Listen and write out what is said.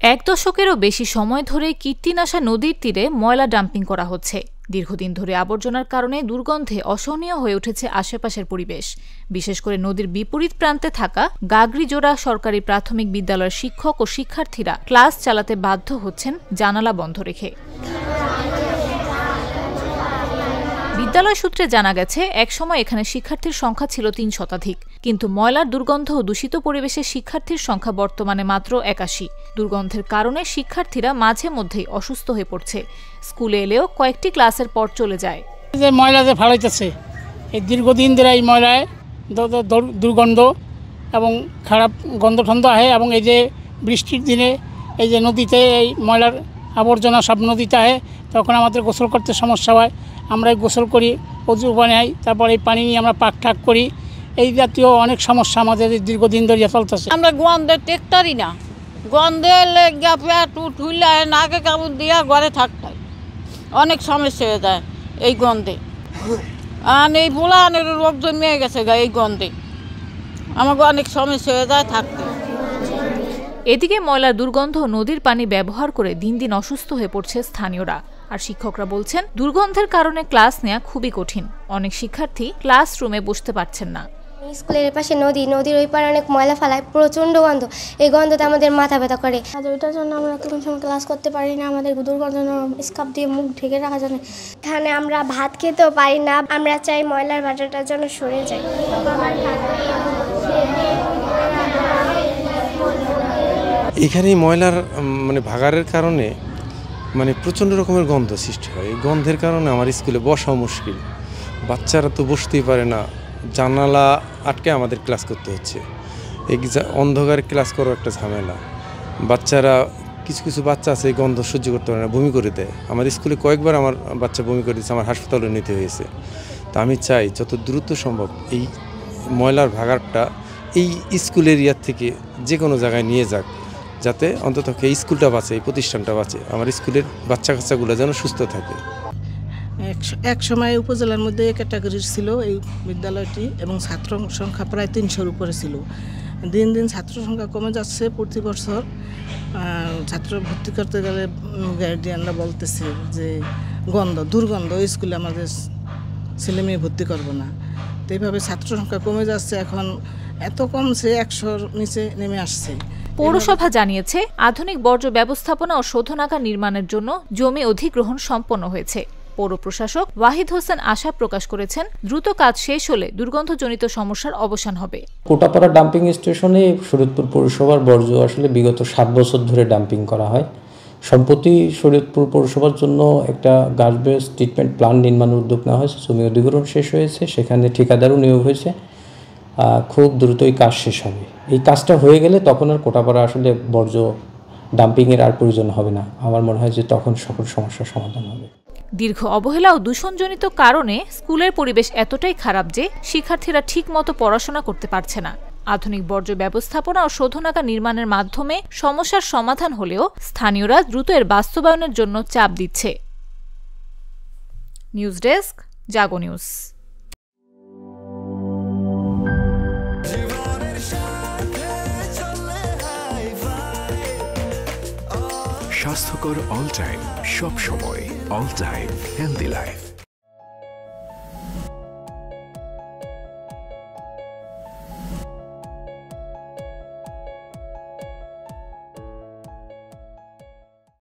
এক দশকেরও বেশি সময় ধরে কীর্তিনাশা নদীর তীরে ময়লা ডাম্পিং করা হচ্ছে। দীর্ঘদিন ধরে আবর্জনার কারণে দুর্গন্ধে অসহনীয় হয়ে উঠেছে আশেপাশের পরিবেশ। বিশেষ করে নদীর বিপরীত প্রান্তে থাকা গাগরিজোড়া সরকারি প্রাথমিক বিদ্যালয়ের শিক্ষক ও শিক্ষার্থীরা ক্লাস চালাতে বাধ্য হচ্ছেন জানালা বন্ধ রেখে। বিদ্যালয় সূত্রে জানা গেছে, একসময় এখানে শিক্ষার্থীর সংখ্যা ছিল ৩ শতাধিক, কিন্তু ময়লার দুর্গন্ধ ও দূষিত পরিবেশে শিক্ষার্থীর সংখ্যা বর্তমানে মাত্র ৮১। দুর্গন্ধের কারণে শিক্ষার্থীরা মাঝে মধ্যেই অসুস্থ হয়ে পড়ছে। স্কুলে এলেও কয়েকটি ক্লাসের পর চলে যায়। যে ময়লা যে ফালাইতেছে, এই দীর্ঘদিন ধরে এই ময়লায় দুর্গন্ধ এবং খারাপ গন্ধ ঠন্ধ আহে, এবং এই যে বৃষ্টির দিনে এই যে নদীতে এই ময়লার আবর্জনা সব নদীতে আহে, তখন আমাদের গোসল করতে সমস্যা হয়। আমরা গোসল করি, অজু বানাই, তারপর এই পানি নিয়ে আমরা পাক ঠাক করি। এই জাতীয় অনেক সমস্যা আমাদের দীর্ঘদিন ধরে চলতেছে। আমরা গন্ধে টেকতারি না, গন্ধে লেগে পেট উঠলে নাকে কাপড় দিয়া ঘরে থাকতাম, অনেক সমস্যা হয়ে যায় এই গন্ধে। আর এই পোলানের রোগ জমিয়ে গেছে এই গন্ধে, আমাকে অনেক সমস্যা হয়ে যায় থাকতে। এদিকে ময়লার দুর্গন্ধ নদীর পানি ব্যবহার করে দিন দিন অসুস্থ হয়ে পড়ছে স্থানীয়রা। আর শিক্ষকরা বলছেন, দুর্গন্ধের কারণে ক্লাস নেওয়া খুবই কঠিন। অনেক শিক্ষার্থী ক্লাসরুমে বসতে পারছেন না। স্কুলের পাশে নদীর ওই পারে অনেক ময়লা ফেলায়, প্রচণ্ড গন্ধ। এই গন্ধতে আমাদের মাথা ব্যথা করে। আর ওইটার জন্য আমরা কোনো সময় ক্লাস করতে পারি না, আমাদের দুর্গন্ধ স্কার্ফ দিয়ে মুখ ঢেকে রাখা যায়। এখানে আমরা ভাত খেতেও পারি না। আমরা চাই ময়লার ভাটাটার জন্য সরে যায়। এখানে ময়লার ভাগাড়ের কারণে প্রচণ্ড রকমের গন্ধ সৃষ্টি হয়। এই গন্ধের কারণে আমার স্কুলে বসাও মুশকিল। বাচ্চারা তো বসতেই পারে না, জানালা আটকে আমাদের ক্লাস করতে হচ্ছে। এই অন্ধকারে ক্লাস করা একটা ঝামেলা। বাচ্চারা কিছু বাচ্চা আছে এই গন্ধ সহ্য করতে পারে না, বমি করে দেয়। আমার স্কুলে কয়েকবার আমার বাচ্চা বমি করে দিয়েছে, আমার হাসপাতালে নিতে হয়েছে। তা আমি চাই যত দ্রুত সম্ভব এই ময়লার ভাগাড়টা এই স্কুল এরিয়ার থেকে যে কোনো জায়গায় নিয়ে যাক, যাতে অন্তত এই স্কুলটা বাঁচে, এই প্রতিষ্ঠানটা বাঁচে, আমার স্কুলের বাচ্চা কাচ্চাগুলো যেন সুস্থ থাকে। এক সময় উপজেলার মধ্যে ক্যাটাগরির ছিল এই বিদ্যালয়টি, এবং ছাত্র সংখ্যা প্রায় 300-র উপরে ছিল। দিন দিন ছাত্র সংখ্যা কমে যাচ্ছে। প্রতি বছর ছাত্র ভর্তি করতে গেলে গার্ডিয়ানরা বলতেছে যে দুর্গন্ধ স্কুলে আমাদের ছেলে মেয়ে ভর্তি করবো না। তো এইভাবে ছাত্র সংখ্যা কমে যাচ্ছে, এখন এত কমছে 100-র নিচে নেমে আসছে। পৌরসভা জানিয়েছে, আধুনিক বর্জ্য ব্যবস্থাপনা ও শোধনাগার নির্মাণের জন্য জমি অধিগ্রহণ সম্পন্ন হয়েছে। পৌর প্রশাসক ওয়াহিদ হোসেন আশা প্রকাশ করেছেন, দ্রুত কাজ শেষ হলে দুর্গন্ধজনিত সমস্যার অবসান হবে। কোটাপাড়া ডাম্পিং স্টেশনে শরীয়তপুর পৌরসভার বর্জ্য আসলে বিগত 7 বছর ধরে ডাম্পিং করা হয়। সম্প্রতি শরীয়তপুর পৌরসভার জন্য একটা গার্বেজ ট্রিটমেন্ট প্ল্যান্ট নির্মাণের উদ্যোগ নেওয়া হয়েছে। জমি অধিগ্রহণ শেষ হয়েছে, সেখানে ঠিকাদারও নিয়োগ হয়েছে। খুব দ্রুতই কাজ শেষ হবে। এই কাজটা হয়ে গেলে তখন আর কোটাপাড়া আসলে বর্জ্য ডাম্পিংয়ের আর প্রয়োজন হবে না। আমার মনে হয় যে তখন সকল সমস্যার সমাধান হবে। দীর্ঘ অবহেলা ও দূষণজনিত কারণে স্কুলের পরিবেশ এতটাই খারাপ যে শিক্ষার্থীরা ঠিকমতো পড়াশোনা করতে পারছে না। আধুনিক বর্জ্য ব্যবস্থাপনা ও শোধনাগার নির্মাণের মাধ্যমে সমস্যার সমাধান হলেও স্থানীয়রা দ্রুত এর বাস্তবায়নের জন্য চাপ দিচ্ছে। নিউজ ডেস্ক, জাগো নিউজ। স্বাস্থ্যকর অল টাইম, সব সময় অল টাইম হেলদি লাইফ।